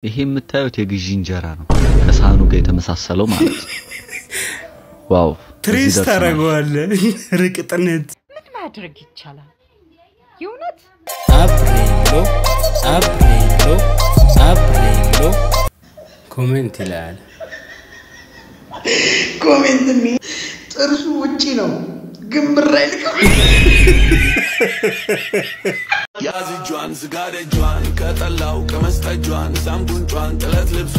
ይሄ የምታዩት የግዢ እንጀራ ነው ከሳህኑ ጋር የተመሳሰለው ማለት ነው ዋው ትሪስ ታረጋዋለ ርቅጥነት ምን ማድረግ ይቻላል ይውነት አብሬሎ ኮሜንት ይላል ኮሜንት ሚ ጥርሱ ውጪ ነው ግምብራ ይልቀው ያዝጇን ዝጋደጇን ከጠላው ከመስጠጇን ሳምጉንጯን ጥለት ልብሱ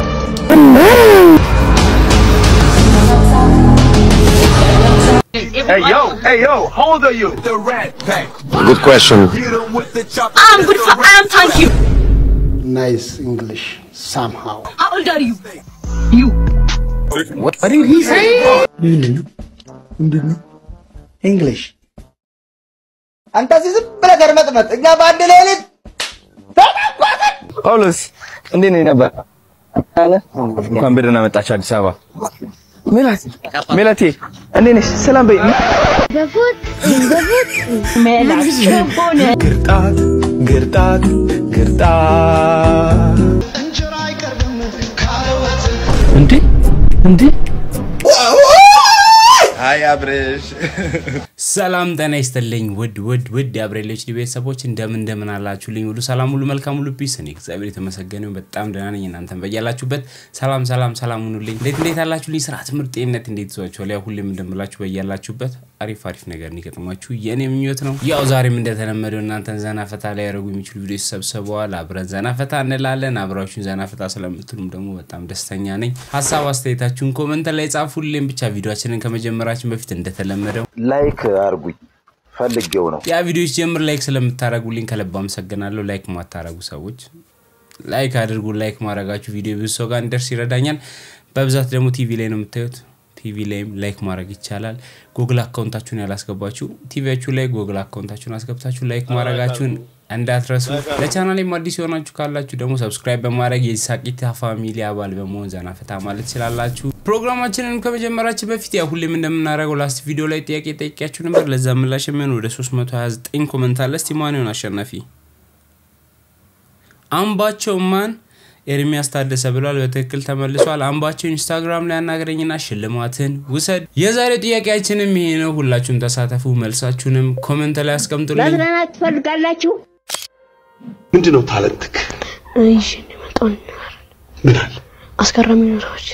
Hey yo, how old are you? The Rat Pack. Good question. I'm good for thank you. Nice English somehow. How old are you? You. What did he say? English. አንተ ዝም ብለህ ገርመጥመጥ እኛ ባንድ ሌሊት ጳውሎስ እንዴት ነህ ነበር አለ እንኳን በደህና መጣች አዲስ አበባ ሜላቴ እንዴት ነሽ ሰላም በይ በጉት ሜላት ሆነ ግርጣት እንጀራ አይቀርም ካለወጥ እንዴ አይ አብሬሽ ሰላም ጤና ይስጥልኝ ውድ አብሬሎች ቤተሰቦች እንደምን አላችሁልኝ ሁሉ ሰላም ሁሉ መልካም ሁሉ ፒስ እኔ እግዚአብሔር የተመሰገነው በጣም ደህና ነኝ እናንተም በያላችሁበት ሰላም ሁኑልኝ እንዴት አላችሁልኝ ስራ ትምርጤነት እንዴት ይዟችኋል ያው ሁሌም እንደምላችሁ በያላችሁበት አሪፍ ነገር እንዲገጥማችሁ የኔ ምኞት ነው ያው ዛሬም እንደተለመደው እናንተን ዘና ፈታ ላይ ያረጉ የሚችሉ ቪዲዮስ ሰብስበዋል አብረን ዘና ፈታ እንላለን አብራችሁን ዘና ፈታ ስለምትሉም ደግሞ በጣም ደስተኛ ነኝ ሐሳብ አስተያየታችሁን ኮሜንት ላይ ጻፉልኝ ብቻ ቪዲዮአችንን ከመጀመራችን በፊት እንደተለመደው ላይክ አርጉኝ ፈልጌው ነው ያ ቪዲዮስ ጀምር ላይክ ስለምታረጉልኝ ከልብ አመሰግናለሁ ላይክ ማታረጉ ሰዎች ላይክ አድርጉ ላይክ ማረጋችሁ ቪዲዮ ብዙ ሰው ጋር እንደርስ ይረዳኛል በብዛት ደግሞ ቲቪ ላይ ነው የምታዩት ቲቪ ላይም ላይክ ማድረግ ይቻላል ጉግል አካውንታችሁን ያላስገባችሁ ቲቪያችሁ ላይ ጉግል አካውንታችሁን አስገብታችሁ ላይክ ማድረጋችሁን እንዳትረሱ ለቻናሌም አዲስ ሆናችሁ ካላችሁ ደግሞ ሰብስክራይብ በማድረግ የሳቂታ ፋሚሊ አባል በመሆን ዘና ፈታ ማለት ይችላልላችሁ ፕሮግራማችንን ከመጀመራችን በፊት ያው ሁሌም እንደምናደርገው ላስት ቪዲዮ ላይ ጥያቄ ጠይቄያችሁ ነበር ለዛ ምላሽ ምን ወደ 329 ኮሜንት አለ እስቲ ማን ይሆን አሸናፊ አምባቸው ማን ኤርሚያስ ታደሰ ብሏል በትክክል ተመልሷል አምባቸው ኢንስታግራም ላይ ያናገረኝና ሽልማትን ውሰድ የዛሬው ጥያቄያችንም ይሄ ነው ሁላችሁም ተሳተፉ መልሳችሁንም ኮሜንት ላይ አስቀምጡልኝ ለምናት ፈልጋላችሁ ምንድነው ታለንትክ እሺ መጣን ምን አለ አስከራሚ ነገሮች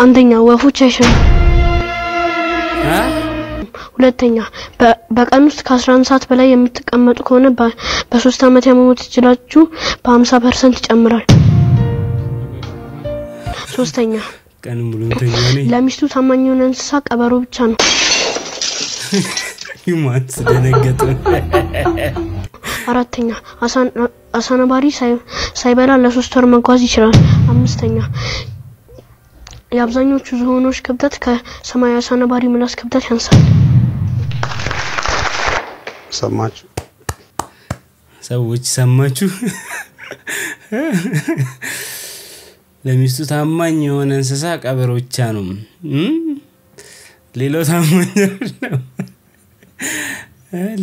አንደኛ ወፎች አይሸኑ ሁለተኛ በቀን ውስጥ ከ11 ሰዓት በላይ የምትቀመጡ ከሆነ በ3 አመት ያመሞት ይችላልችሁ በ50% ይጨምራል ሶስተኛ ቀን ሙሉ እንተኛኔ ለሚስቱ ታማኝ የሆነ እንስሳ ቀበሮ ብቻ ነው ይማት ደነገጠ አራተኛ አሳናባሪ ሳይበላ ለ3 ወር መጓዝ ይችላል አምስተኛ የአብዛኞቹ ዝሆኖች ክብደት ከሰማይ አሳናባሪ ምላስ ክብደት ያንሳል ሰማችሁ ሰዎች ሰማችሁ ለሚስቱ ታማኝ የሆነ እንስሳ ቀበሮ ብቻ ነው ሌላው ታማኝ ነው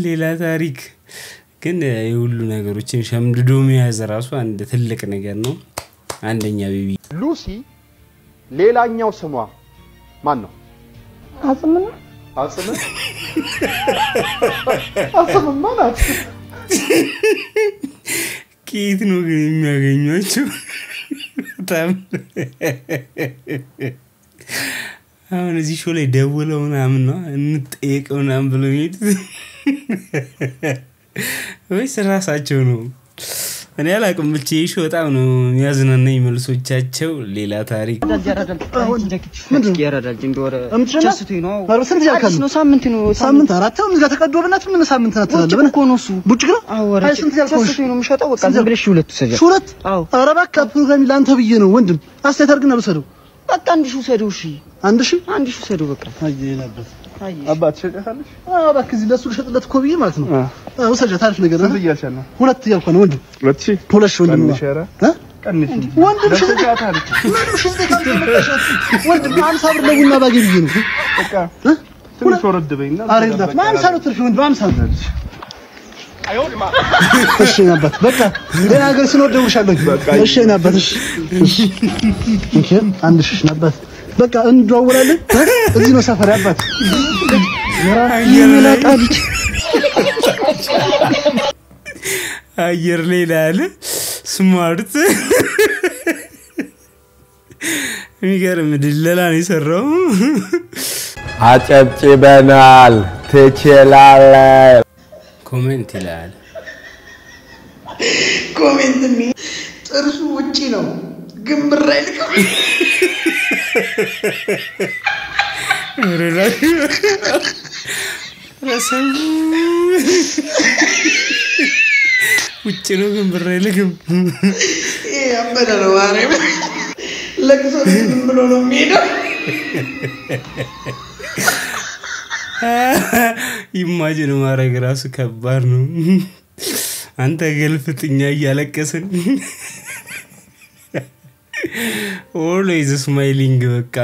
ሌላ ታሪክ ግን የሁሉ ነገሮችን ሸምድዶ የሚያዝ ራሱ አንድ ትልቅ ነገር ነው አንደኛ ቤቢ ሉሲ ሌላኛው ስሟ ማን ነው አጽምና ማለት ኪት ነው ግን የሚያገኙአቸው በጣም አሁን እዚህ ሾው ላይ ደውለው ምናምን ነው እንጠይቀው ምናምን ብለው የሚሄዱት ወይስ ራሳቸው ነው እኔ አላውቅም ብቻ ይሾ በጣም ነው የሚያዝናናኝ መልሶቻቸው ሌላ ታሪክ ምንድነው ያራዳል እንደወረ ቸስቱ ነው ስንት ያልከኝ ነው ሳምንት አራተው ምዝጋ ተቀዶብናት ምን ሳምንት አትላለህ እኮ ነው እሱ ቡጭ ነው አወራ ስንት ያልከኝ ቸስቱ ነው የሚሸጠው በቃ ዝም ብለሽ ሁለቱ ሰጃ ሁለት ኧረ እባክህ ፕሮግራም ላንተ ብዬ ነው ወንድም አስተያየት አድርግና በሰደው በቃ አንድ ሺህ ሰደው እሺ አንድ ሺህ ሰደው በቃ አየነበት አባት ሸቀታለሽ እባክህ እዚህ ለሱ ሸጥለት እኮ ብዬ ማለት ነው ወሰጃ ታሪፍ ነገር ነው ብያቻለሁ ሁለት ያልኩ ነው ወንድም 2000 ሁለት ሺህ ወንድም ቀንሽ ወንድም ሸቀታለሽ ወንድም 50 ብር ለቡና ባገኝ ብዬ ነው በቃ ትንሽ ወረድ በይና አሬ እንዳት 50 ነው ትርፍ ወንድም 50 ነው እሺ ነበር በቃ ሌላ ነገር ሲኖር ደውልሻለሁ እሺ ነበር እሺ አንድ ሺህ ነበር በቃ እንደዋወላለን እዚህ ነው ሰፈር ያባት አየር ላይ ላለ ስማርት የሚገርም ድለላ ነው የሰራው አጨብጭበናል ትችላለህ ኮሜንት ይላል ኮሜንት ምን ጥርሱ ውጪ ነው ግን ብር አይልከው ረሰው ውጪ ነው ግን ብር አይልክም ያበደ ነው ማርያም ለቅሶ ዝም ብሎ ነው የሚሄደው ኢማጂን ማድረግ ራሱ ከባድ ነው አንተ ገልፍጥኛ እያለቀስን always smiling በቃ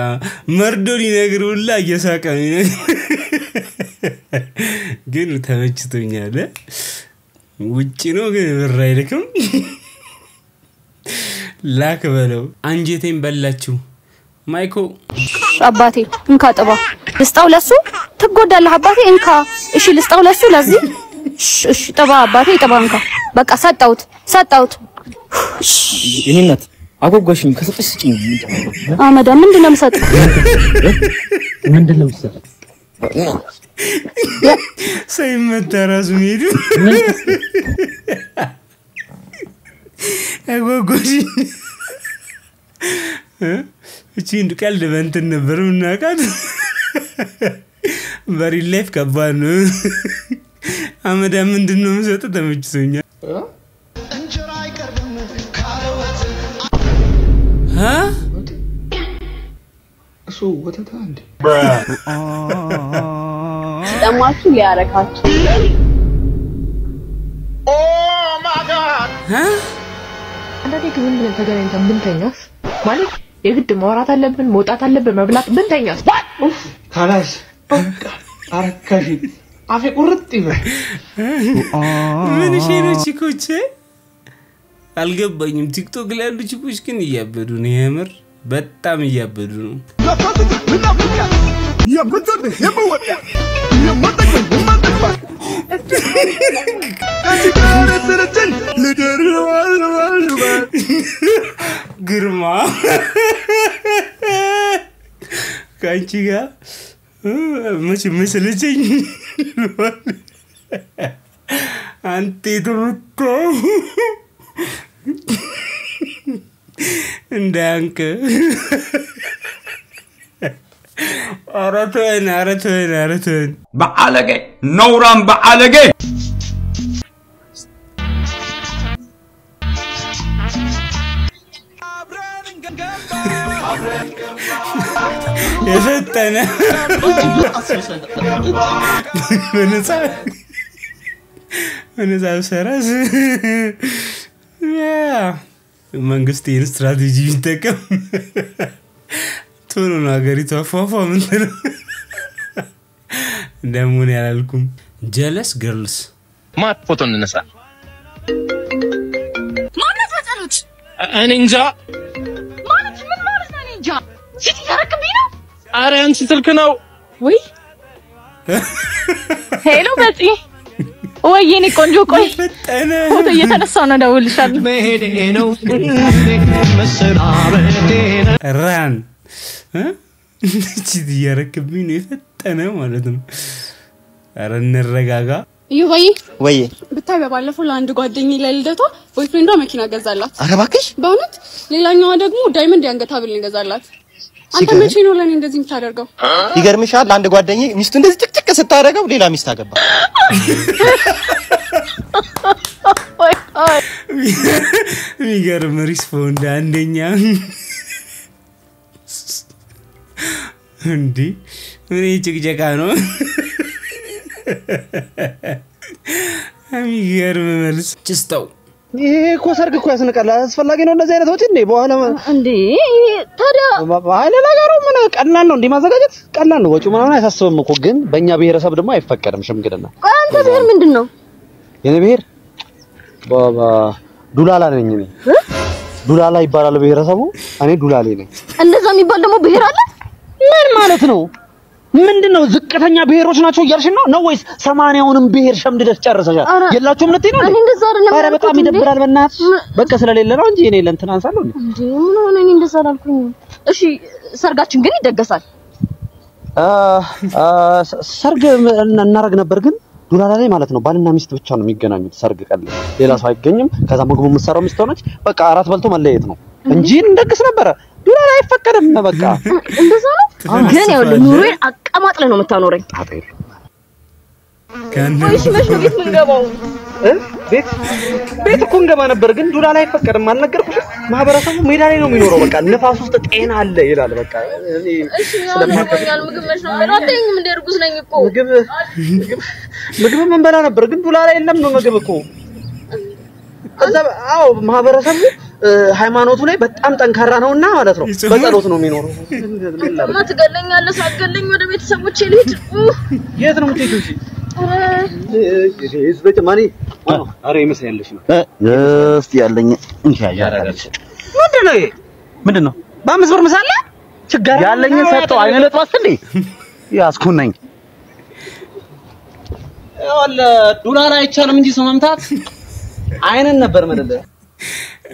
መርዶን ይነግሩላ እየሳቀ ነው ግን ተመችቶኛል ውጪ ነው ግን ብር አይልክም ላክ በለው አንጀቴን በላችሁ ማይኮ አባቴ እንካ ጥባ ልስጣው ለሱ ትጎዳለህ አባቴ እንካ እሺ ልስጣው ለሱ ለዚህ እሺ ጥባ አባቴ ጥባ እንካ በቃ ሰጣውት ይሄነት አጎጓሽኝ ከሰጠሽ ስጪኝ አመዳ ምንድነው የምሰጥ ሳይመታ ራሱ ሄዱ አጎጓሽኝ እቺ ቀልድ በእንትን ነበር ምናቃት በሪል ላይፍ ከባድ ነው አመዳ ምንድነው የምሰጥ ተመችቶኛል እንጀራ አይቀርብም ካለወት እሱ ወተታ እንደ ደማችሁ ሊያረካችሁ ኦ ማይ ጋድ አንዳንዴ ግን ምን ተገናኝተን ብንተኛስ ማለት የግድ ማውራት አለብን መውጣት አለብን መብላት ብንተኛስ ካላስ አረካሽ አፌ ቁርጥ ይበል ምን ሼኖ ቺኮቼ አልገባኝም ቲክቶክ ላይ ያሉ ቺኮች ግን እያበዱ ነው የምር በጣም እያበዱ ነው ግርማ ካንቺ ጋር መቼ መስለችኝ አንተ ተመቶ እንዳንከ አረተን በአለገ ነውራም በአለገ የፈጠነ በነፃ ሰራስ መንግስት ይህን ስትራቴጂ ቢጠቀም ቶሎ ነው ሀገሪቷ ፏፏ ምንትነው እንደምን ያላልኩም ጀለስ ገርልስ ማት ፎቶ እንነሳ ማለት ወጣሉት እኔ እንጃ ማለት ምን ማለት ነው እንጃ ሲቲ ያረክብኝ ነው አረ አንቺ ስልክ ነው ወይ ሄሎ በፂ ወይኔ ቆንጆ ቆይ ፎቶ እየተነሳው ነው ደውልሻለሁ መሄዴ ነው መሰናበቴ ራን ሲቲ ያረክብኝ ነው የፈጠነ ማለት ነው አረ እንረጋጋ ይወይ ወይ ብታይ በባለፈው ለአንድ ጓደኛዬ ለልደቷ ቦይፍሬንዷ መኪና ገዛላት ኧረ እባክሽ በእውነት ሌላኛዋ ደግሞ ዳይመንድ ያንገት ሐብል ገዛላት አንተ መቼ ነው ለኔ እንደዚህ የምታደርገው ይገርምሻል አንድ ጓደኛዬ ሚስቱ እንደዚህ ጭቅጭቅ ስታደርገው ሌላ ሚስት አገባ የሚገርም ሪስፖንድ አንደኛ እንዴ ምን ጭቅጨቃ ነው የሚገርም መልስ ጭስተው ይሄ እኮ ሰርግ እኮ ያስነቃል አስፈላጊ ነው እንደዚህ አይነት ወጪ እንዴ በኋላ እንዴ ታዲያ አይነ ነገሩ ምን ቀላል ነው እንዴ ማዘጋጀት ቀላል ነው ወጪው ምናምን አይሳስብም እኮ ግን በእኛ ብሔረሰብ ደግሞ አይፈቀድም ሽምግልና አንተ ብሔር ምንድነው የኔ ብሔር ባባ ዱላላ ነኝ እኔ ዱላላ ይባላል ብሔረሰቡ እኔ ዱላሌ ነኝ እንደዛ የሚባል ደግሞ ብሔር አለ ምን ማለት ነው ምንድነው ዝቅተኛ ብሔሮች ናቸው እያልሽ ነው ወይስ 80ውንም ብሔር ሸምድደሽ ጨርሰሻል የላችሁም ልትይ ነው እኔ እንደዛ አይደለም ኧረ በጣም ይደብራል በእናትሽ በቃ ስለሌለ ነው እንጂ እኔ ለእንትን አንሳለሁ እንዴ ምን ሆነ እኔ እንደዛ አላልኩኝ እሺ ሰርጋችን ግን ይደገሳል ሰርግ እናረግ ነበር ግን ዱላላ ላይ ማለት ነው ባልና ሚስት ብቻ ነው የሚገናኙት ሰርግ ቀን ሌላ ሰው አይገኝም ከዛ ምግቡ የምትሰራው ሚስት ሆነች በቃ አራት በልቶ መለየት ነው እንጂ እንደግስ ነበር ዱላላ አይፈቀድም በቃ እንደዛ ነው ግን ያው ኑሮዬን አቀማጥለ ነው የምታኖረኝ ታጠይል ወይስ መች ነው ቤት ምንገባው ቤት እኮ እንገባ ነበር ግን ዱላላ አይፈቀድም አልነገርኩሽም ማህበረሰቡ ሜዳ ላይ ነው የሚኖረው በቃ ንፋስ ውስጥ ጤና አለ ይላል በቃ እኔ ስለማከኛል ምግብ መች ነው አላተኝም እንደ እርጉዝ ነኝ እኮ ምግብ ምን በላ ነበር ግን ዱላላ የለም ነው ምግብ እኮ እዛ አዎ ማህበረሰቡ ሃይማኖቱ ላይ በጣም ጠንካራ ነውና ማለት ነው በጸሎት ነው የሚኖረው ማትገለኛለህ ሳትገለኝ ወደ ቤተሰቦቼ ልሂድ የት ነው የምትሄጂው እሺ በጨማኒ አሬ ይመስልልሽ ነው እስቲ ያለኝ እንካ ያራጋች ምንድነው በአምስት ብር ምሳሌ ችግር ያለኝ ሰጠው አይነ ለጥዋስ እንዴ ያስኩነኝ ወለ ዱላላ አይቻልም እንጂ ሰው መምታት አይነን ነበር ማለት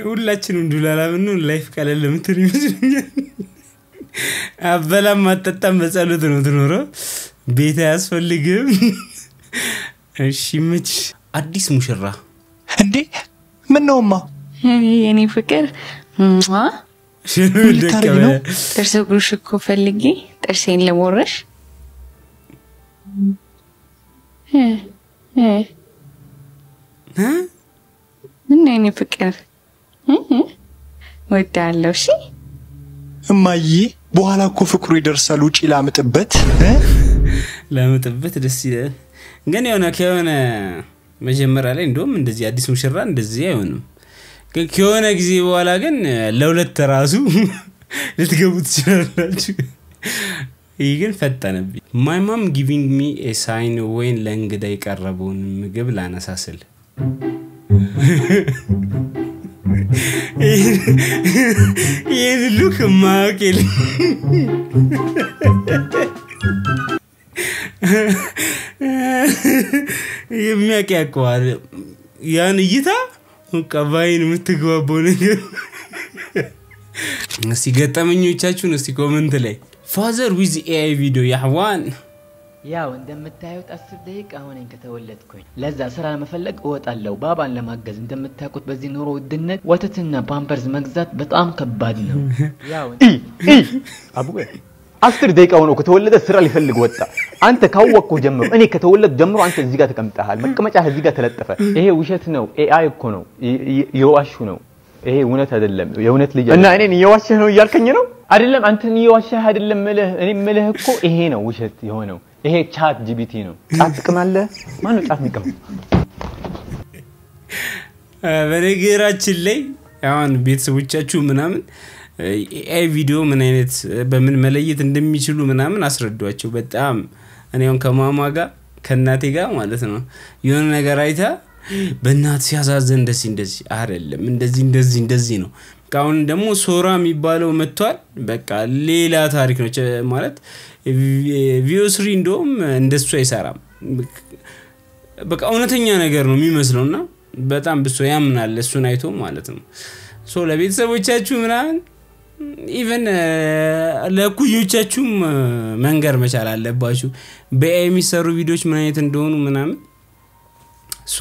ሁላችንም ዱላላ ምን ላይፍ ካለለ ምትል ይመስልኛል አበላም ማጠጣም በጸሎት ነው ትኖረው ቤት ያስፈልግም እሺ ምች አዲስ ሙሽራ እንዴ ምን ነውማ የኔ ፍቅር ጥርስ ጉርሽ እኮ ፈልጊ ጥርሴን ለሞረሽ ምን የኔ ፍቅር ወዳለው እሺ እማዬ በኋላ እኮ ፍቅሩ ይደርሳል ውጪ ላምጥበት ደስ ይላል ግን የሆነ መጀመሪያ ላይ እንደውም እንደዚህ አዲስ ሙሽራ እንደዚህ አይሆንም ግን ከሆነ ጊዜ በኋላ ግን ለሁለት ራሱ ልትገቡት ይችላልላችሁ ይግን ፈጠነብኝ my mom giving me a sign when ለእንግዳ ይቀርበውን ምግብ ላነሳስል ይሄን ሉክ ማከል የሚያቀያቀዋል ያን እይታ ቀባይን የምትግባባው ነገር እስቲ ገጠመኞቻችሁን እስቲ ኮሜንት ላይ ፋዘር ዊዝ ኤአይ ቪዲዮ ያህዋን ያው እንደምታዩት 10 ደቂቃ ሆነኝ ከተወለድኩኝ ለዛ ስራ ለመፈለግ እወጣለሁ ባባን ለማገዝ እንደምታውቁት በዚህ ኑሮ ውድነት ወተትና ፓምፐርስ መግዛት በጣም ከባድ ነው ያው አቡዬ 10 ደቂቃ ሆኖ ከተወለደ ስራ ሊፈልግ ወጣ አንተ ካወቅኩ ጀምሮ እኔ ከተወለድ ጀምሮ አንተ እዚህ ጋር ተቀምጠሃል መቀመጫ እዚህ ጋር ተለጠፈ ይሄ ውሸት ነው ኤአይ እኮ ነው የዋሹ ነው ይሄ እውነት አይደለም የእውነት ልጅ እና እኔን የዋሸህ ነው እያልከኝ ነው አይደለም አንተን የዋሸህ አይደለም እኔ ምልህ እኮ ይሄ ነው ውሸት የሆነው ይሄ ቻት ጂቢቲ ነው ቻት ጥቅማለ ማን ነው ቻት የሚቀም በነገራችን ላይ አሁን ቤተሰቦቻችሁ ምናምን ኤአይ ቪዲዮ ምን አይነት በምን መለየት እንደሚችሉ ምናምን አስረዷቸው በጣም እኔውን ከማማ ጋር ከናቴ ጋር ማለት ነው የሆነ ነገር አይታ በእናት ሲያዛዘን እንደዚህ አይደለም እንደዚህ ነው ካሁን ደግሞ ሶራ የሚባለው መጥቷል በቃ ሌላ ታሪክ ነው ማለት ቪኦ3 እንደውም እንደሱ አይሰራም በቃ እውነተኛ ነገር ነው የሚመስለውና በጣም ብሶ ያምናል እሱን አይቶ ማለት ነው ሶ ለቤተሰቦቻችሁ ምናምን ኢቭን ለኩዮቻችሁም መንገር መቻል አለባችሁ በኤአይ የሚሰሩ ቪዲዮዎች ምን አይነት እንደሆኑ ምናምን ሶ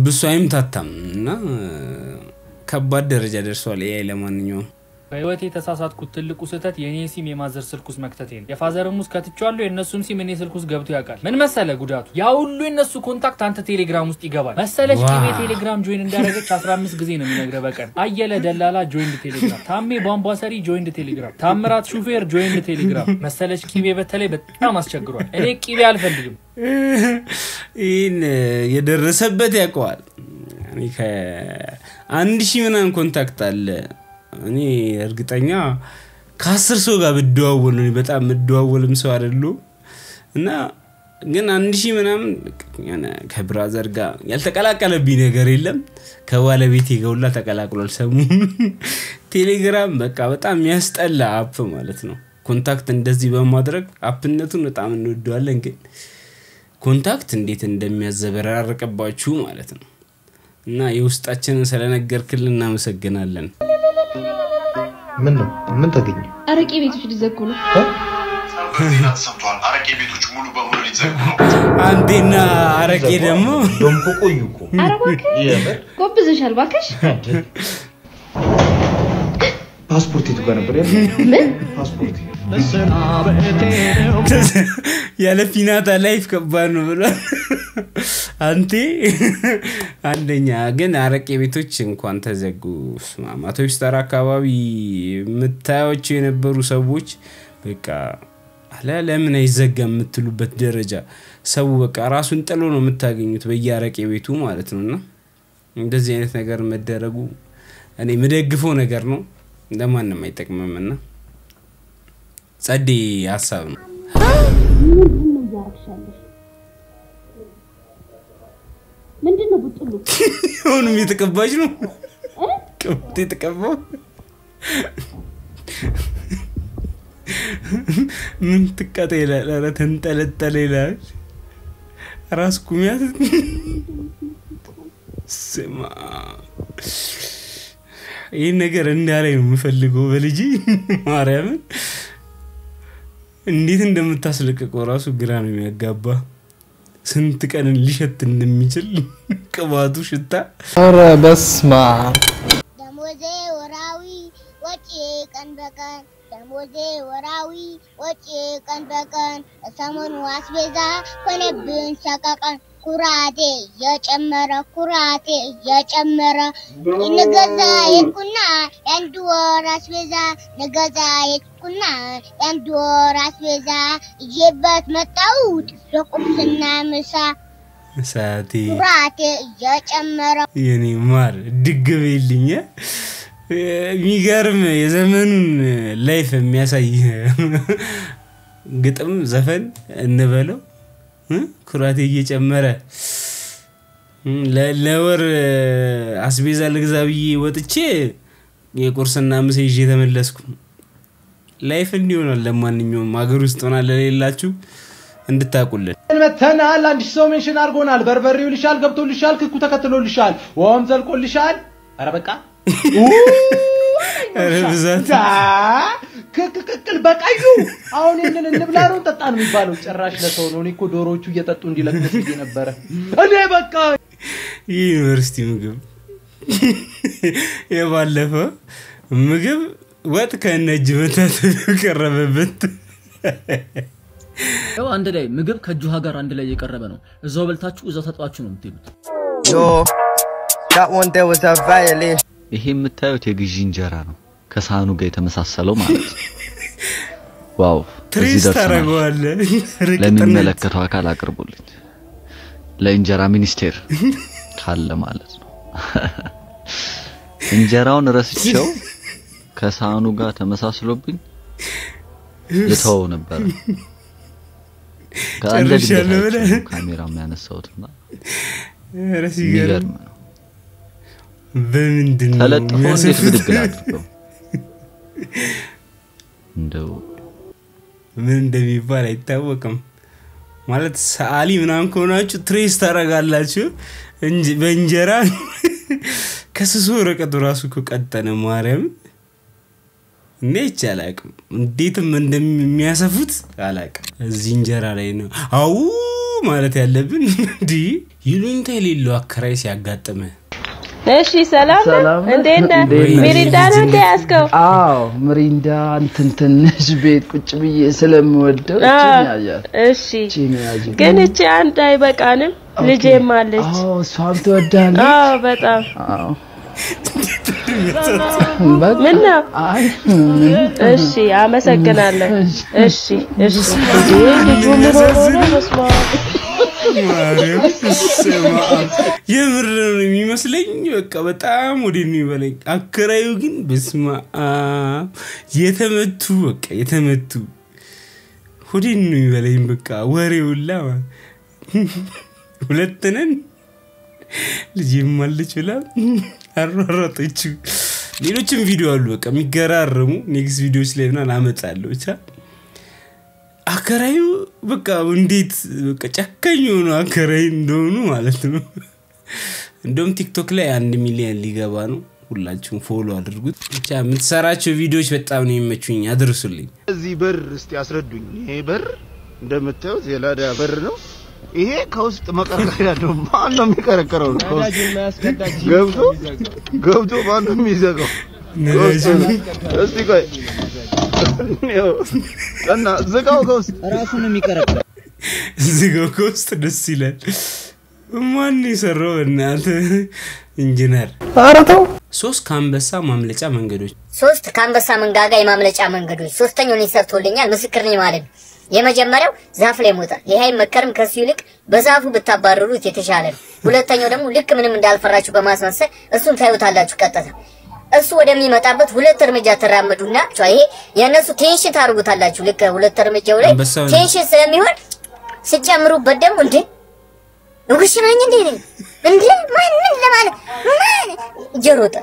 ብሶ አይምታታምና ከባድ ደረጃ ደርሷል ኤአይ ለማንኛውም በህይወቴ ተሳሳትኩት ትልቁ ስህተት የኔ ሲም የማዘር ስልኩስ መክተቴ ነው የፋዘርም ውስጥ ከትቻለሁ የነሱም ሲም እኔ ስልኩስ ገብቶ ያውቃል ምን መሰለ ጉዳቱ ያ ሁሉ የነሱ ኮንታክት አንተ ቴሌግራም ውስጥ ይገባል መሰለሽ ቂቤ ቴሌግራም ጆይን እንዳረገች 15 ጊዜ ነው የሚነግረው በቀን አየለ ደላላ ጆይን ቴሌግራም ታሜ ቧንቧሰሪ ጆይን ቴሌግራም ታምራት ሹፌር ጆይን ቴሌግራም መሰለሽ ቂቤ በተለይ በጣም አስቸግሯል እኔ ቂቤ አልፈልግም ይሄን የደረሰበት ያውቀዋል እኔ ከ1000 ምናምን ኮንታክት አለ እኔ እርግጠኛ ከ10 ሰው ጋር ብደዋወል ነው በጣም ምደዋወልም ሰው አይደሉ እና ግን 1000 ምናምን ያና ከብራዘር ጋር ያልተቀላቀለብኝ ነገር የለም ከባለቤቴ ጋር ሁላ ተቀላቅሏል ሰሙ ቴሌግራም በቃ በጣም ያስጠላ አፕ ማለት ነው ኮንታክት እንደዚህ በማድረግ አፕነቱን በጣም እንወደዋለን ግን ኮንታክት እንዴት እንደሚያዘበራርቅባችሁ ማለት ነው እና የውስጣችንን ስለነገርክልን እናመሰግናለን ምን ተገኘ አረቄ ቤቶች ሊዘጉ ነው ሰምቷል አረቄ ቤቶች ሙሉ በሙሉ ሊዘጉ ነው አንዴና አረቄ ደግሞ ደምቆ ቆዩኮ የምር ጎብዘሻል ባክሽ ፓስፖርት ይቱ ጋር ነበር ምን ፓስፖርት ያለ ፊናታ ላይፍ ከባድ ነው ብሏል አንተ አንደኛ ግን አረቄ ቤቶች እንኳን ተዘጉ ማማቶች ተራ አካባቢ ምታዮች የነበሩ ሰዎች በቃ አለ ለምን አይዘጋም የምትሉበት ደረጃ ሰው በቃ ራሱን ጥሎ ነው የምታገኙት በያረቄ ቤቱ ማለት ነውና እንደዚህ አይነት ነገር መደረጉ እኔ መደግፈው ነገር ነው እንደማንም አይጠቅምምና ጸዲ ሐሳብ ነው ምንድነው ቡጥሉ ሁሉም የተቀባጭ ነው ከብት የተቀባው ምን ተቀጣ ይላል አረ ተንጠለጠለ ይላል ራስ ኩሚያት ስማ ይሄ ነገር እንዳላይ ነው የምፈልገው በልጂ ማርያም እንዴት እንደምታስለቀቀው ራሱ ግራ ነው የሚያጋባ ስንት ቀን ሊሸት እንደሚችል ቅባቱ ሽታ አረ በስማ ደሞዜ ወራዊ ወጪ ቀን በቀን ደሞዜ ወራዊ ወጪ ቀን በቀን ሰሞኑ አስቤዛ ሆነብን ሰቀቀን ኩራቴ የጨመረ ንገዛ የኩና አንድ ወር አስቤዛ ንገዛ የኩና አንድ ወር አስቤዛ ይበት መጣውት ለቁምስና ምሳ ሳቲ ኩራቴ የጨመረ የኔ ማር ድግበይልኝ የሚገርም የዘመኑን ላይፍ የሚያሳይ ግጥም ዘፈን እንበለው ኩራቴ እየጨመረ ለወር አስቤዛ ለግዛብዬ ወጥቼ የቁርስና ምሳ ይዤ ተመለስኩ ላይፍ እንዲሆናል ለማንኛውም ሀገር ውስጥ ሆና ለሌላችሁ እንድታቁልን መተናል አንድ ሰው ሜንሽን አርጎናል በርበሬው ልሻል ገብቶልሻል ክኩ ተከትሎልሻል ወም ዘልቆልሻል አረ በቃ ረብዛት ክክክል በቃዩ አሁን እነን እንብላሩን ጠጣን የሚባለው ጭራሽ ለሰው ነው እኮ ዶሮቹ እየጠጡ እንዲለቅስ ነበር እኔ በቃ ዩኒቨርሲቲ ምግብ የባለፈው ምግብ ወጥ ከነጅ መታት ቀረበበት ያው አንድ ላይ ምግብ ከጁሃ ጋር አንድ ላይ የቀረበ ነው እዛው በልታችሁ እዛው ተጣጣችሁ ነው የምትሉት Yo, that one there was a violation. ይሄ የምታዩት የግዢ እንጀራ ነው ከሳህኑ ጋር የተመሳሰለው ማለት ነው ዋው ትሪስ ታረጋዋለ ለሚመለከተው አካል አቅርቡልኝ ለእንጀራ ሚኒስቴር ካለ ማለት ነው እንጀራውን ረስቸው ከሳህኑ ጋር ተመሳስሎብኝ ልተው ነበር ካሜራው የሚያነሳውትና ረሲገርም በምንድነው ተለጥፎ እንዴት ብድግል አድርገው እንደው ምን እንደሚባል አይታወቅም ማለት ሰዓሊ ምናምን ከሆናችሁ ትሬስ ታረጋላችሁ እንጂ በእንጀራ ከስሱ ወረቀቱ ራሱ ከቀጠነ ማርያም እንዴት አላቅም እንዴትም እንደሚያሰፉት አላቅም እዚህ እንጀራ ላይ ነው አው ማለት ያለብን እንዴ ይሉኝታ የሌለው አከራይ ሲያጋጥመ እሺ ሰላም እንዴት ነህ ሚሪንዳ ነው እንዴ ያስከው አዎ ሚሪንዳ እንትን ትንሽ ቤት ቁጭ ብዬ ስለምወደው ቺኛያል እሺ ግን እቺ አንድ አይበቃንም ልጄም አለች አዎ እሷም ትወዳለች አዎ በጣም አዎ ምን ነው እሺ አመሰግናለሁ እሺ ልጁ ምን ሆነ መስማ ማርያም ስማ የምር ነው የሚመስለኝ በቃ በጣም ወደኔ ይበለኝ አከራዩ ግን በስማ የተመቱ በቃ የተመቱ ሆዴን ነው ይበለኝ በቃ ወሬውላ ሁለተነን ልጅም ማለች ብላ አሯሯጠች ሌሎችም ቪዲዮ አሉ በቃ የሚገራረሙ ኔክስት ቪዲዮስ ላይ እና አመጣለሁ ብቻ አከራዩ በቃ እንዴት በቃ ጨካኝ ሆኖ አከራይ እንደሆኑ ማለት ነው እንደውም ቲክቶክ ላይ 1 ሚሊዮን ሊገባ ነው ሁላችሁም ፎሎ አድርጉት ብቻ የምትሰራቸው ቪዲዮዎች በጣም ነው የሚመቹኝ አድርሱልኝ እዚህ በር እስቲ አስረዱኝ ይሄ በር እንደምታዩት የላዳ በር ነው ይሄ ከውስጥ መቀርቀሪያ ነው ማን ነው የሚቀረቀረው ገብቶ ማን ነው የሚዘጋው እስቲ ቆይ እና ዘጋው ከውስጥ ራሱ ነው የሚቀረቀረው ዘጋው ከውስጥ ደስ ይላል ማን ይሰራው እናንተ ኢንጂነር አራተው 3 ካንበሳ ማምለጫ መንገዶች 3 ካንበሳ መንጋጋ የማምለጫ መንገዶች ሶስተኛው ነው ሰርቶልኛል ምስክር ነኝ ማለት የመጀመሪያው ዛፍ ላይ ሞታ ይሄ መከርም ከሱ ይልቅ በዛፉ ብታባረሩት የተሻለ ሁለተኛው ደግሞ ልክ ምንም እንዳልፈራችሁ በማስመሰል እሱን ታዩታላችሁ ቀጥታ እሱ ወደሚመጣበት ሁለት እርምጃ ተራመዱና ይሄ የነሱ ቴንሽን ታርጉታላችሁ ልክ ሁለት እርምጃው ላይ ቴንሽን ስለሚሆን ሲጨምሩበት ደግሞ እንዴ ወግሽናኝ እንዴ ማን ለማለት ማን ጀሮጣ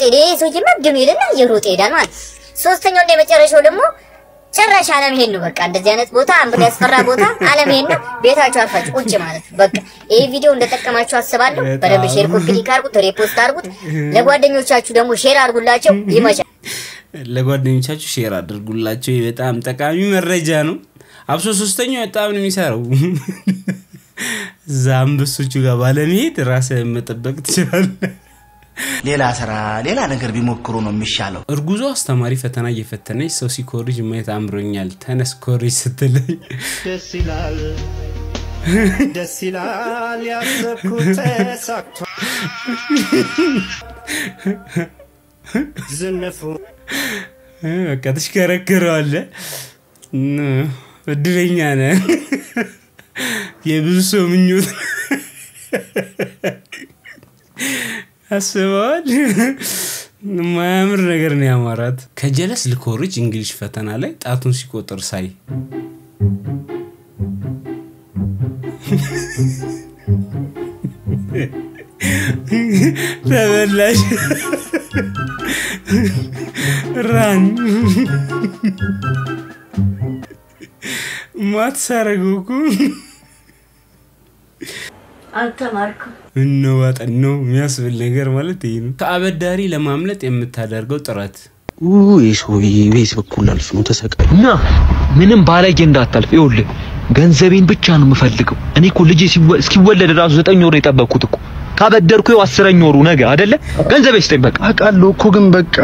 ይሄ ሰውዬ መግደም ይልና ጀሮጣ ሄዳል ማለት ሶስተኛው እንደ መጨረሻው ደግሞ ጭራሽ ዓለም ሄድ ነው በቃ እንደዚህ አይነት ቦታ አንብለ ያስፈራ ቦታ ዓለም ሄድ ነው ቤታችሁ አርፋችሁ ቁጭ ማለት በቃ ይሄ ቪዲዮ እንደተጠቀማችሁ አስባለሁ በደንብ ሼር ኮፒ ሊንክ አድርጉት ሪፖስት አድርጉት ለጓደኞቻችሁ ደግሞ ሼር አድርጉላቸው ይመቻል ለጓደኞቻችሁ ሼር አድርጉላቸው በጣም ጠቃሚ መረጃ ነው አብሶ ሶስተኛው በጣም ነው የሚሰራው ዛምበሶቹ ጋር ባለመሄድ ራስህን መጠበቅ ትችላለህ ሌላ ስራ ሌላ ነገር ቢሞክሩ ነው የሚሻለው እርጉዞ አስተማሪ ፈተና እየፈተነች ሰው ሲኮርጅ ማየት አምሮኛል ተነስ ኮርጅ ስትለኝ ደስ ይላል ያሰብኩት ተሳክቶ ዝነፉ በቃ ተሽከረከረዋለህ እድለኛ ነህ የብዙ ሰው ምኞት አስበዋል ማያምር ነገር ነው ያማራት ከጀለስ ልኮርጅ እንግሊዝ ፈተና ላይ ጣቱን ሲቆጥር ሳይ ተበላሽ ራን ማት ሳረጉኩ አልተማርኩም ነው አጠነው የሚያስብል ነገር ማለት ይሄ ነው ከአበዳሪ ለማምለጥ የምታደርገው ጥረት ይሶይ ቤት በኩል አልፍ ነው ተሰቀና ምንም ባለጌ እንዳታልፍ ይኸውልህ ገንዘቤን ብቻ ነው የምፈልገው እኔ እኮ ልጄ እስኪወለድ ራሱ 9 ወር የጠበቅኩት እኮ ካበደርኩ 10ኛ ወሩ ነገ አይደለ ገንዘቤ ስጠኝ በቃ አቃለው እኮ ግን በቃ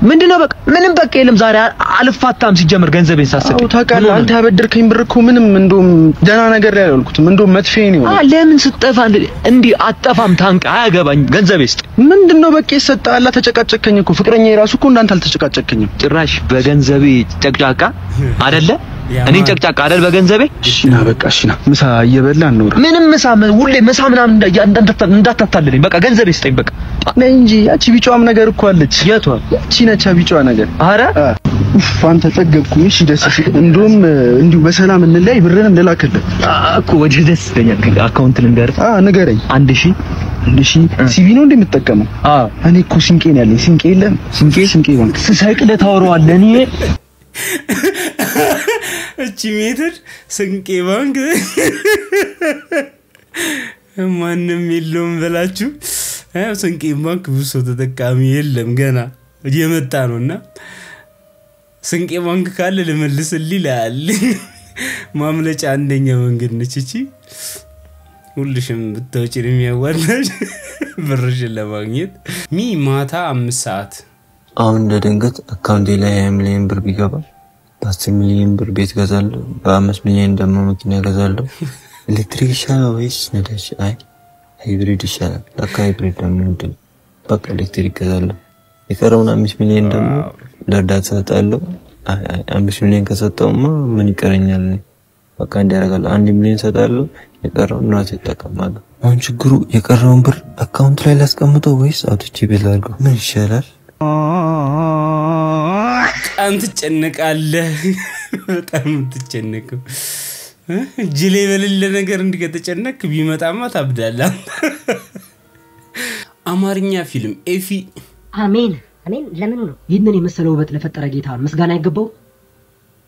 ምንድነው በቃ ምንም በቃ የለም ዛሬ አልፋታም ሲጀምር ገንዘቤን ሳሰጥ ታውቃለህ አንተ ያበደርከኝ ብር እኮ ምንም እንደውም ደና ነገር ላይ አልኩትም እንደውም መጥፌ ነው ለምን ስጠፋ እንዴ አጠፋም ታንቀ አያገባኝ ገንዘቤ ስጠኝ ምንድነው በቃ ይሰጣላ ተጨቃጨከኝ እኮ ፍቅረኛ የራሱ እኮ እንዳንተ አልተጨቃጨከኝም ጭራሽ በገንዘቤ ጨቅጫቃ አይደለ እኔን ጨቅጫቃ አይደል በገንዘቤ እሺና በቃ እሺና ምሳ እየበላን ነው ምንም ምሳ ሁሌ ምሳ ምናምን እንዳታታልልኝ በቃ ገንዘቤ ስጠኝ በቃ ነይ እንጂ ያቺ ቢጫዋም ነገር እኮ አለች የቷ ያቺ ነቻ ቢጫዋ ነገር አረ ፋንተ ጠገብኩኝ እሺ ደስ እንደውም እንዲሁ በሰላም እንለይ ብርንም ልላክልህ እኮ ወደ ደስ ይለኛል አካውንት ልንገር ንገረኝ 1000 ሲቪ ነው እንደምትጠቀመው እኔ እኮ ሲንቄ ነው ያለኝ ሲንቄ የለም ሲንቄ ባንክ ሳይቅለ ታወራዋለህ እኔ እቺ ሜትር ስንቄ ባንክ ማንም የለውም ብላችሁ ስንቄ ባንክ ብዙ ተጠቃሚ የለም ገና እየመጣ ነውና ስንቄ ባንክ ካለ ለመልስልኝ ይላል ማምለጫ አንደኛ መንገድ ነች እቺ ሁልሽም ብትወጪ የሚያዋጣሽ ብርሽን ለማግኘት ማታ 5 ሰዓት አሁን እንደደንገት አካውንቴ ላይ 1 ሚሊዮን ብር ቢገባ በ10 ሚሊዮን ብር ቤት ገዛለሁ በ5 ሚሊዮን ደግሞ መኪና ገዛለሁ ኤሌክትሪክ ይሻላል ወይስ ነዳጅ አይ ሃይብሪድ ይሻላል ለካ ሃይብሪድ ደግሞ እንትን በቃ ኤሌክትሪክ ገዛለሁ የቀረውን 5 ሚሊዮን ደግሞ ለእርዳታ ሰጣለሁ 5 ሚሊዮን ከሰጠውማ ምን ይቀረኛል በቃ እንዲያረጋለሁ 1 ሚሊዮን ሰጣለሁ የቀረውን ራሴ እጠቀማለሁ አሁን ችግሩ የቀረውን ብር አካውንት ላይ ላስቀምጠው ወይስ አውጥቼ ቤት ላድርገው ምን ይሻላል አንተ ጨነቃለህ በጣም ትጨነቀው ጅሌ በሌለ ነገር እንዲከተጨነክ ቢመጣማ ታብዳለህ አማርኛ ፊልም ኤፊ አሜን አሜን ለምን ነው ይህንን የመሰለው ውበት ለፈጠረ ጌታ ምስጋና ይገባው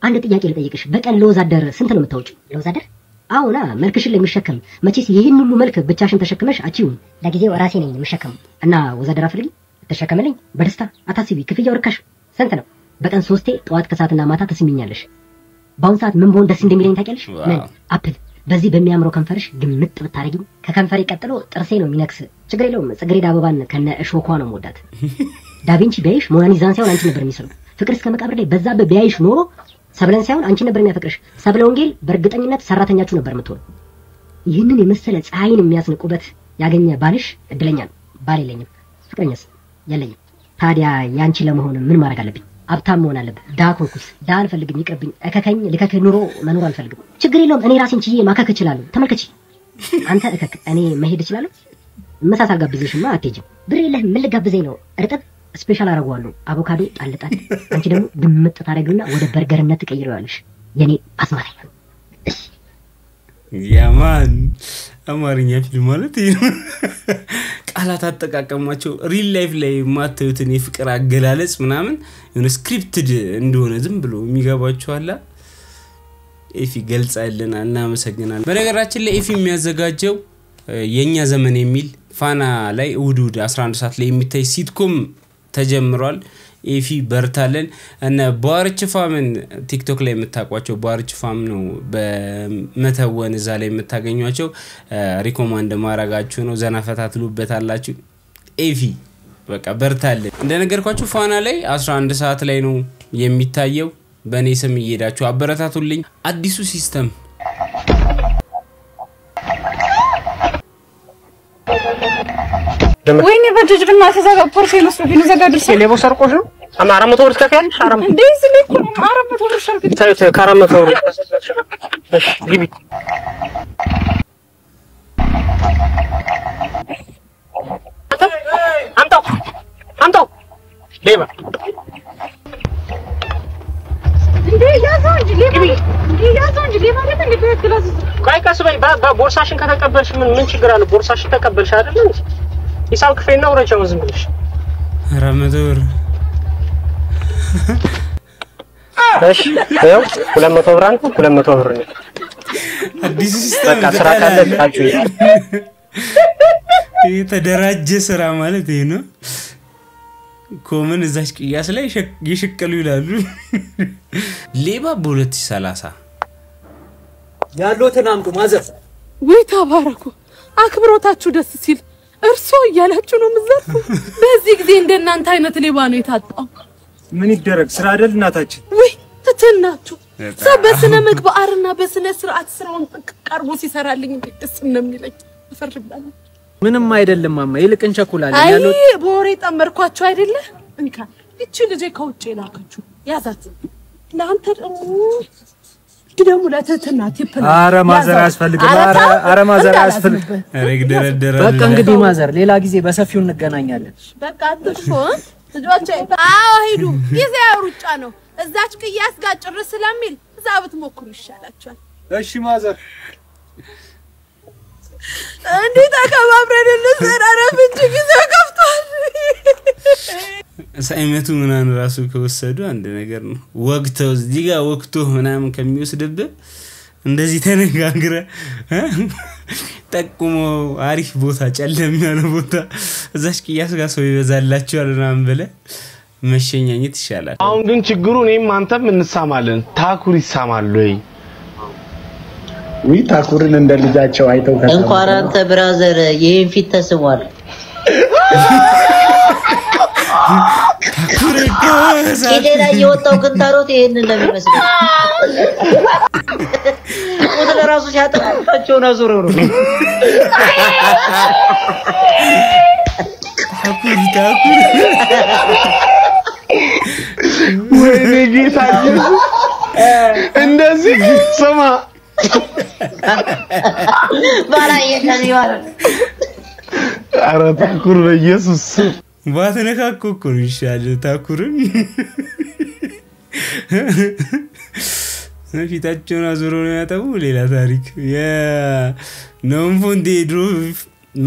አንድ ጥያቄ ልጠይቅሽ በቀን ለወዛደር ስንት ነው የምታወጪው ለወዛደር አውና መልክሽን ለሚሸከም መቼስ ይሄን ሁሉ መልክ ብቻሽን ተሸክመሽ አቺው ለጊዜው ራሴ ነኝ የምሸከም እና ወዛደር አፍልኝ ተሸከመልኝ በደስታ አታስቢ ክፍያው ርካሽ ስንት ነው በቀን 3 ጠዋት ከሰዓትና ማታ ተስሚኛለሽ ባውን ሰዓት ምን በሆን ደስ እንደሚለኝ ታውቂያለሽ ምን አፕል በዚህ በሚያምረው ከንፈርሽ ግምጥ ብታረጊኝ ከከንፈሬ ቀጥሎ ጥርሴ ነው የሚነክስ ችግር የለውም ጽጌረዳ አበባን ከነ እሾኳ ነው የምወዳት ዳቪንቺ ቢያይሽ ሞናሊዛን ሳይሆን አንቺ ነበር የሚሰሩ ፍቅር እስከ መቃብር ላይ በዛ ቢያይሽ ኖሮ ሰብለን ሳይሆን አንቺ ነበር የሚያፈቅርሽ ሰብለ ወንጌል በእርግጠኝነት ሰራተኛችሁ ነበር የምትሆን ይህንን የመሰለ ፀሐይን የሚያስንቁበት ያገኘ ባልሽ እድለኛ ነው ባል የለኝም ፍቅረኛስ የለኝም ታዲያ ያንቺ ለመሆን ምን ማድረግ አለብኝ አብታም መሆን አለብኝ ዳኮኩስ ዳል ፈልግኝ ይቅርብኝ እከከኝ ልከከ ኑሮ መኖር አልፈልግም ችግር የለውም እኔ ራሴን ችዬ ማከክ እችላለሁ ተመልከቺ አንተ እከክ እኔ መሄድ እችላለሁ መሳሳል ጋብዘሽማ አትሄጂም ብር የለህም ምን ልጋብዘኝ ነው እርጥብ ስፔሻል አረጋዋለሁ አቮካዶ ጣልጣል አንቺ ደግሞ ግምጥ ታረጊውና ወደ በርገርነት ትቀይሪዋለሽ የኔ አስማተኛ ያማን አማርኛ ፊልም ማለት ቃላት አጠቃቀማቸው ሪል ላይፍ ላይ ማታዩትን የፍቅር አገላለጽ ምናምን የሆነ ስክሪፕትድ እንደሆነ ዝም ብሎ የሚገባቸው አላ ኤፊ ገልጻልና እናመሰግናለን በነገራችን ላይ ኤፊ የሚያዘጋጀው የኛ ዘመን የሚል ፋና ላይ እሁድ 11 ሰዓት ላይ የሚታይ ሲትኮም ተጀምሯል ኤፊ በርታለን እና ባርች ፋምን ቲክቶክ ላይ የምታቋቸው ባርች ፋም ነው በመተወን እዛ ላይ የምታገኙቸው ሪኮማንድ ማረጋችሁ ነው ዘና ፈታትሉበታላችሁ ኤፊ በቃ በርታለን እንደነገርኳችሁ ፋና ላይ 11 ሰዓት ላይ ነው የሚታየው በኔ ስም እየሄዳችሁ አበረታቱልኝ አዲሱ ሲስተም ወይኔ በጅጅ ብናት ዘጋ ፖርሴ መስሎ ቢሉ ዘጋ ድርስ ሌቦ ሰርቆሽ ነው አማ 400 ብር ትከፍያለሽ 400 እንዴ ስለኩ 400 ብር ሸርክ ታዩት 400 ብር እሺ ግቢ አምጣው ሌባ እንዴ ያዛው እንጂ ሌባ እንዴ ያዛው እንጂ ሌባ አይደል እንዴ ክላስ ቆይ ቀስበይ ቦርሳሽን ከተቀበልሽ ምን ችግር አለ ቦርሳሽን ተቀበልሽ አይደል እንዴ ሂሳብ ክፈይና ወረቻው ዝም ብለሽ 400 ብር እሺ ያው 200 ብር አንተ 200 ብር ነው አዲስ ሲስተም በቃ ስራ ካለ ታጩ የተደራጀ ስራ ማለት ይሄ ነው ኮመን እዛች ቅያስ ላይ ይሽከሉ ይላሉ ሌባ በ2030 ያሎትን አምጡ ማዘር ወይ ተባረኩ አክብሮታችሁ ደስ ሲል እርሶ እያላችሁ ነው ምዘርፉ በዚህ ጊዜ እንደናንተ አይነት ሌባ ነው የታጣው ምን ይደረግ ስራ አይደል እናታችን ወይ ተተናችሁ በስነ ምግባርና በስነ ስርዓት ስራውን ቀርቦ ሲሰራልኝ ደስ እንደሚለኝ አፈርብላል ምንም አይደለም ማማ ይልቅ እንቸኩላለን ያለው ቦሬ ጠመርኳችሁ አይደለ እንካ እቺ ልጅ ከውጭ ላከችሁ ያዛት ለአንተ ደግሞ ለተተና ቲፕ አረ ማዘር ያስፈልግ አረ ማዘር ያስፈልግ ረግደረደረ በቃ እንግዲህ ማዘር ሌላ ጊዜ በሰፊው እንገናኛለን በቃ አትጥፎ ልጆቼ ሂዱ ጊዜ ሩጫ ነው እዛች ቅያስ ጋር ጭርስ ስለሚል እዛ ብትሞክሩ ይሻላችኋል እሺ ማዘር እንዴ ተከባብረን እንሰራረፍ እንጂ ጊዜ ከፍቷል ሳይመቱ ምናን ራሱ ከወሰዱ አንድ ነገር ነው ወቅተው እዚህ ጋር ወቅቱ ምናምን ከሚወስድብ እንደዚህ ተነጋግረ ጠቁሞ አሪፍ ቦታ ጨለም ያለ ቦታ እዛሽ ቅያስ ጋር ሰው ይበዛላችኋል ምናምን በለ መሸኛኘት ይሻላል አሁን ግን ችግሩ እኔም አንተም እንሳማለን ታኩር ይሳማል ወይ ታኩርን እንደ ልጃቸው አይተው እንኳን አንተ ብራዘር ይሄን ፊት ተስሟል ታኩር ከደላ የወጣው ክንታሮት ይሄንን ለሚመስል ወደ ራሱ ሲያጠቃቸውና ዞሮ ነው ታኩር ወይኔ ጌታ እንደዚህ ስማ ባላየ ከዚዋል አረ ታኩር በኢየሱስ ባትነካኩ እኮ ይሻል ታኩርን ፊታቸውን አዙሮ ነው ያጠቡ ሌላ ታሪክ የኖንፎንቴ ድሮ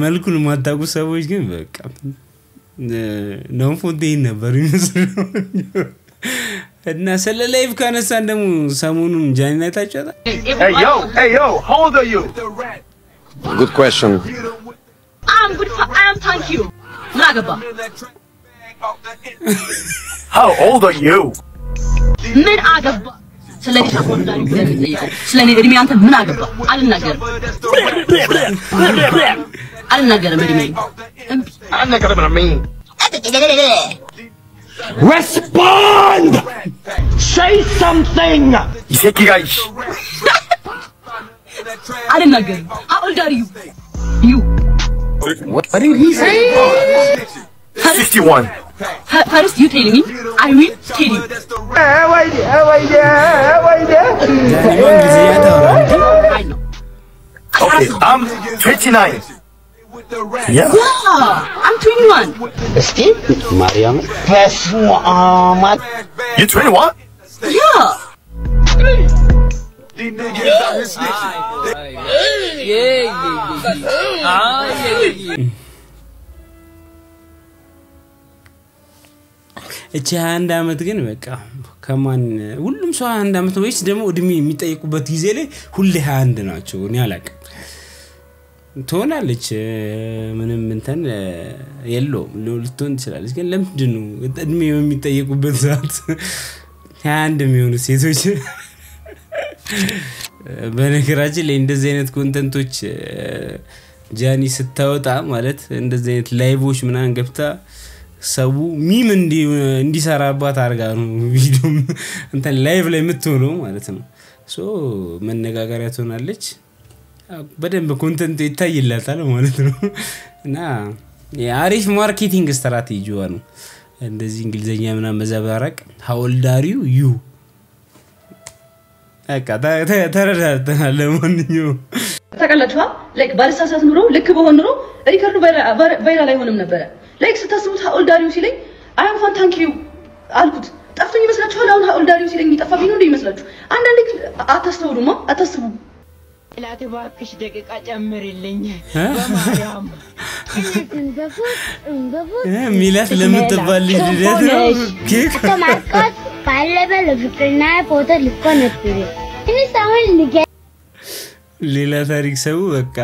መልኩን ማታቁ ሰዎች ግን በቃ ኖንፎንቴ ነበር ይመስለው እና ስለ ላይቭ ካነሳን ደግሞ ሰሞኑን ጃኒና ታጫታ Hey yo, how old are you? Good question. I'm good for thank you. Nagaba. How old are you? ምን አገባ ስለኔ ተቆጣሪ ስለሚጠይቀው ስለኔ እድሜ አንተ ምን አገባ አልናገርም እድሜ አልናገርም Respond! Say something! Isekigai. አልናገርም How old are you? You. What did he say? 61. First you tell me, I will tell you. Okay, I'm 29. Yeah. Wow, I'm 21. Steve? Mariam? You 21? Yeah. እቺ አንድ አመት ግን በቃ ከማን ሁሉም ሰው አንድ አመት ወይስ ደግሞ እድሜ የሚጠይቁበት ጊዜ ላይ ሁሌ 21 ናቸው እኔ አላውቅም ትሆናለች ምንም እንትን የለውም ልትሆን ትችላለች ግን ለምንድን ነው እድሜ የሚጠይቁበት ሰዓት 21 የሚሆኑ ሴቶች በነገራችን ላይ እንደዚህ አይነት ኮንተንቶች ጃኒ ስታወጣ ማለት እንደዚህ አይነት ላይቮች ምናን ገብታ ሰው ሚም እንዲሰራባት አርጋ ነው ቪዲዮ እንትን ላይቭ ላይ የምትሆነው ማለት ነው ሶ መነጋገሪያ ትሆናለች በደንብ ኮንተንት ይታይላታል ማለት ነው እና የአሪፍ ማርኬቲንግ ስትራቴጂዋ ነው እንደዚህ እንግሊዘኛ ምናምን መዘባረቅ how old are you አቃ ተረዳተናል ለማንኛውም ተቀላችኋ ላይክ ባልሳሳት ኑሮ ልክ በሆን ኑሮ ሪከርዱ ቫይራል አይሆንም ነበር ላይክ ስታስቡት how old are you ሲለኝ I am fine thank you አልኩት ጠፍቶኝ ይመስላችኋል አሁን how old are you ሲለኝ ይጠፋብኝ ነው እንዴ ይመስላችሁ አንዳንዴ አታስተውሉማ አታስቡ ላቴ ባክሽ ደቂቃ ጨምርልኝ በማርያም ሚላት ለምትባል ልጅ ነው ኬክ ተማርቆት ባለበለ ፍቅርና ፎቶ ልኮ ነበር እኔ ሳይሆን ልጅ ሌላ ታሪክ ሰው በቃ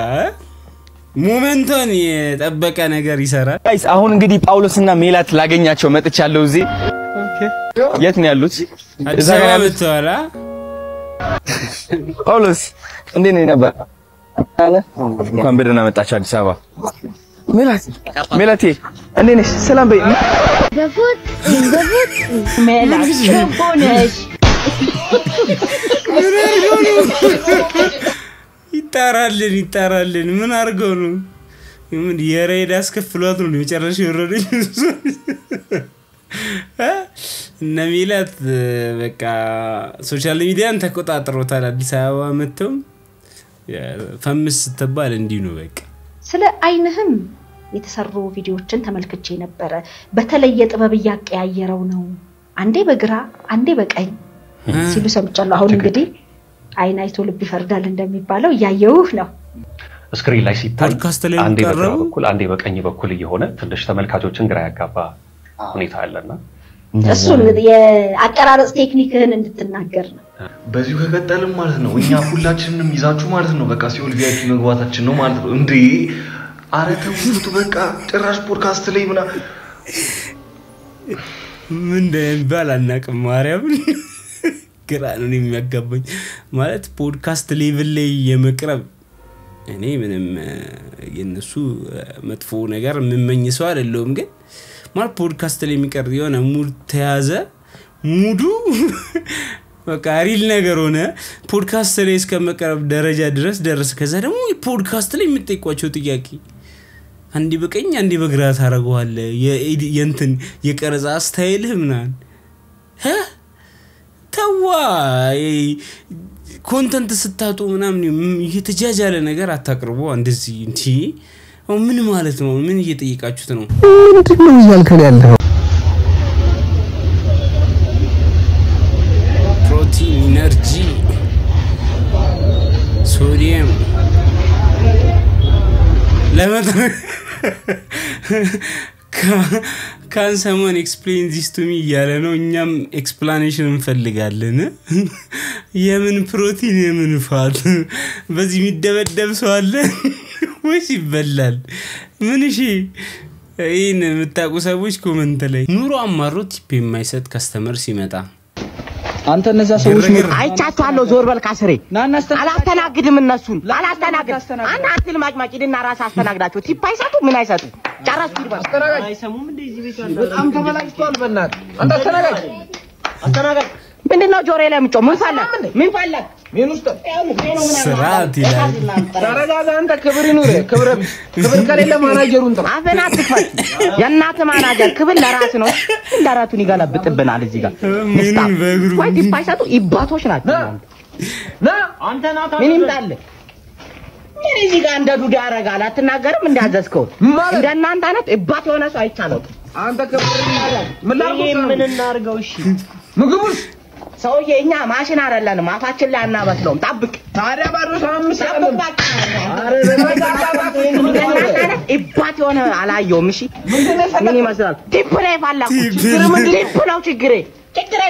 ሞመንቱን የጠበቀ ነገር ይሰራል ጋይስ አሁን እንግዲህ ጳውሎስና ሜላት ላገኛቸው መጥቻለሁ እዚህ የት ነው ያሉት እዛ ጋር መጥተዋላ ጳውሎስ እንዴት ነው ነበር አለ እንኳን በደህና መጣችሁ አዲስ አበባ ሜላቴ እንዴት ነሽ ሰላም በይ በፉት ሜላት ሸቦነሽ ይጣራልን ምን አርገው ነው ምን የሬድ አስከፍሏት ነው መጨረሻ ይወረደኝ እና ሚላት በቃ ሶሻል ሚዲያን ተቆጣጥሮታል አዲስ አበባ መተው ፈምስ ተባለ እንዲህ ነው በቃ ስለ አይንህም የተሰሩ ቪዲዮዎችን ተመልክቼ ነበር በተለየ ጥበብ ያቀያየረው ነው አንዴ በግራ አንዴ በቀኝ ሲሉ ሰምቻለሁ አሁን እንግዲህ አይን አይቶ ልብ ይፈርዳል እንደሚባለው ያየውህ ነው ስክሪን ላይ ሲታይ አንዴ በግራ በኩል አንዴ በቀኝ በኩል እየሆነ ትንሽ ተመልካቾችን ግራ ያጋባ ሁኔታ አለና እሱ እንግዲህ የአቀራረጽ ቴክኒክህን እንድትናገር ነው በዚሁ ከቀጠልም ማለት ነው እኛ ሁላችንንም ይዛችሁ ማለት ነው በቃ ሲኦል ቪአይፒ መግባታችን ነው ማለት ነው እንዴ አረተው በቃ ጭራሽ ፖድካስት ላይ ምን እንደሚባል አናውቅም ማርያም ግራ ነው የሚያጋባኝ ማለት ፖድካስት ሌቭል ላይ የመቅረብ እኔ ምንም የነሱ መጥፎ ነገር ምመኝ ሰው አይደለም ግን ማለት ፖድካስት ላይ የሚቀርብ የሆነ ሙድ ተያዘ ሙዱ በቃ ሪል ነገር ሆነ ፖድካስት ላይ እስከመቅረብ ደረጃ ድረስ ደረሰ ከዛ ደግሞ ፖድካስት ላይ የምትጠይቋቸው ጥያቄ አንዲ በቀኝ አንዲ በግራ ታረጋዋለ የእንትን የቀረጻ ስታይልህ ምናን ተዋ ኮንተንት ስታጡ ምናምን የተጃጃለ ነገር አታቅርቡ እንደዚህ እንት ምን ማለት ነው ምን እየጠየቃችሁት ነው ምንድነው እያልከኝ ያለው ፕሮቲን ኢነርጂ Can someone explain this to me ያለ ነው እኛም explanation እንፈልጋለን የምን ፕሮቲን የምን ፋት በዚህ የሚደበደብ ሰው አለ ወይስ ይበላል ምን እሺ ይሄን የምታውቁ ሰዎች ኮሜንት ላይ ኑሮ አማሮ ቲፕ የማይሰጥ ከስተመር ሲመጣ አንተ እነዛ ሰዎች አይቻቻለሁ ዞር በል ካስሬ አላስተናግድም እነሱን አላስተናግድ አንተ አትል ማጭማጭድና ራስ አስተናግዳቸው ቲፕ አይሰጡ ምን አይሰጡ ጨራስ ይባል አይሰሙም እንደዚህ ቤት ያለው በጣም ተበላሽቷል በእናት አንተ አስተናጋጅ ምንድነው ጆሬ ላይ ምጮ ምን ፈለክ ምን ውስጥ ስራት ይላል ተረጋጋ አንተ ክብር ይኑር ክብር ከሌለ ማናጀሩን ጥራ አፈና አትክፈት የእናት ማናጀር ክብር ለራስ ነው እንደራቱን ይገለብጥብናል እዚህ ጋር ምንም በእግሩ ወይ ዲፓይሳቱ ይባቶች ናቸው ና አንተ ናታ ምን ይምጣል ምን እዚህ ጋር እንደ ዱዳ ያረጋል አትናገርም እንዳዘዝከው እንደናንተ አይነት ይባት የሆነ ሰው አይቻለው አንተ ክብር ምን እናርገው እሺ ምግቡስ ሰውዬ እኛ ማሽን አይደለንም አፋችን ላይ አናበስለውም ጠብቅ ታዲያ ባዶ ሳምንት አረ ይባት የሆነ አላየውም እሺ ምን ይመስላል ቲፕ ላይ ፈለኩ ቲፕ ነው ችግሬ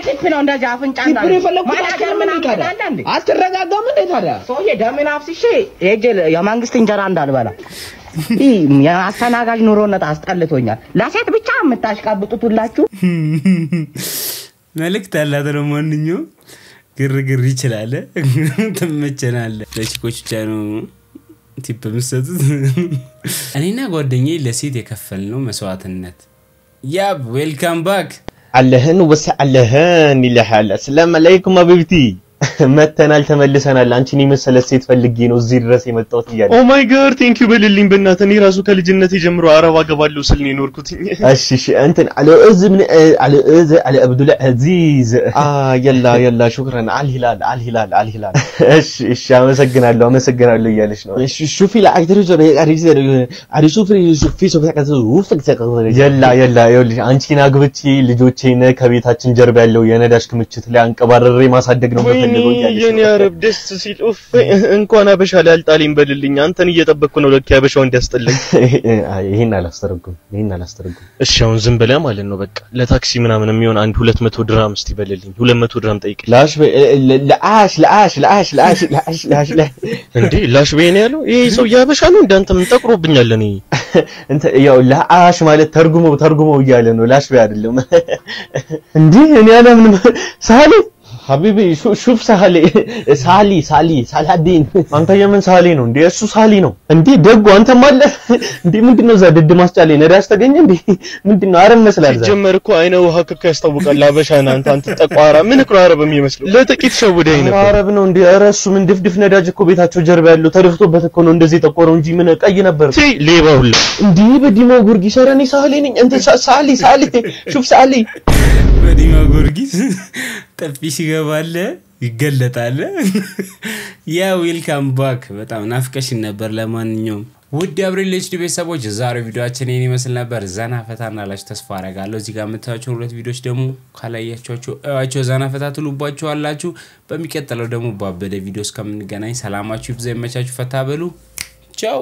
ቲፕ ነው እንደዚህ አፍንጫ እንዳለ ማናጀር ምን አቀዳለ እንዴ አትረጋጋም እንዴ ታዲያ ሰውዬ ደምን አፍስሼ የመንግስት እንጀራ እንዳልበላ የአስተናጋጅ ኑሮነት አስጠልቶኛል ለሴት ብቻ የምታሽቃብጡትላችሁ መልክት አላት ነው ማንኛው ግርግር ይችላል ተመቸናል ለቺኮች ብቻ ነው ቲፕ መስጠት እኔና ጓደኛዬ ለሴት የከፈልነው መስዋዕትነት ያብ ዌልካም ባክ አለህን ወሰአለህን ይልሃል ሰላም አለይኩም አብብቲ መተናል ተመልሰናል አንቺን የመሰለ ሴት ፈልጌ ነው እዚህ ድረስ የመጣሁት ይያል ኦ ማይ ጋድ ቴንክ ዩ በልልኝ በእናትህ እኔ ራሱ ከልጅነቴ ጀምሮ አረብ አገባለሁ ስል ነው የኖርኩትኝ እሺ እንትን አለ አብዱል አዚዝ يلا شكرا الهلال እሺ አመሰግናለሁ እያለሽ ነው እሺ ሹፊ ለአክተሪዞ ሹፊ يلا ይኸውልሽ አንቺን አግብቼ ልጆቼን ከቤታችን ጀርባ ያለው የነዳጅ ክምችት ላይ አንቀባረሬ ማሳደግ ነው የኔ አረብ ደስ ሲል ኡፍ እንኳን አበሻ ላይ አልጣልኝ በልልኝ አንተን እየጠበቅኩ ነው ለካ አበሻው እንዲያስጠልኝ ይሄን አላስተረጉም እሺ አሁን ዝም ብለህ ማለት ነው በቃ ለታክሲ ምናምን የሚሆን አንድ 200 ድራም እስቲ በልልኝ 200 ድራም ጠይቅ ላሽ እንዴ ላሽ በኔ ያለው ይሄ ሰው ያበሻ ነው እንዳንተ ምን ጠቅሮብኛል እኔ እንተ ያው ላሽ ማለት ተርጉመው እያለ ነው ላሽ በይ አይደለም እንዴ እኔ አላምንም ሳሊ حبيبي شوف ሳላዲን አንተ የምን ሳሊ ነው እንዴ እሱ ሳሊ ነው እንዴ ደጉ አንተ ማለት እንዴ ምንድነው ዘደድ ማስጫለኝ ነዳስ ተገኘ እንዴ ምንድነው አረም መስላል ጀመር እኮ አይነ ውሃ ከከ ያስታውቃል አበሻና አንተ ጠቋራ ምን እኮ አረብ የሚመስለው ለጥቂት ሸውደኝ ነበር አረብ ነው እንዴ አረሱ ምን ድፍድፍ ነዳጅ እኮ ቤታቸው ጀርባ ያለው ተደፍቶበት እኮ ነው እንደዚህ ጠቆረው እንጂ ምን ቀይ ነበር ሌባ ሁሉ እንዴ በዲሞ ጉርጊስ ሰረኔ ሳሊ ነኝ እንተ ሳሊ شوف ሳሊ በዲሞ ጉርጊስ ጠፊ ሲገባለ ይገለጣል ያ ዌልካም ባክ በጣም ናፍቀሽን ነበር ለማንኛውም ውድ አብሬል ኤችዲ ቤተሰቦች ዛሬው ቪዲዮአችን ይሄን ይመስል ነበር ዘና ፈታና ላችሁ ተስፋ አደርጋለሁ እዚህ ጋር የምታዩቸው ሁለት ቪዲዮዎች ደግሞ ካላያችኋቸው ዘና ፈታ ትሉባችኋላችሁ በሚቀጥለው ደግሞ ባበደ ቪዲዮስ ከምንገናኝ ሰላማችሁ ይብዛ ይመቻችሁ ፈታ በሉ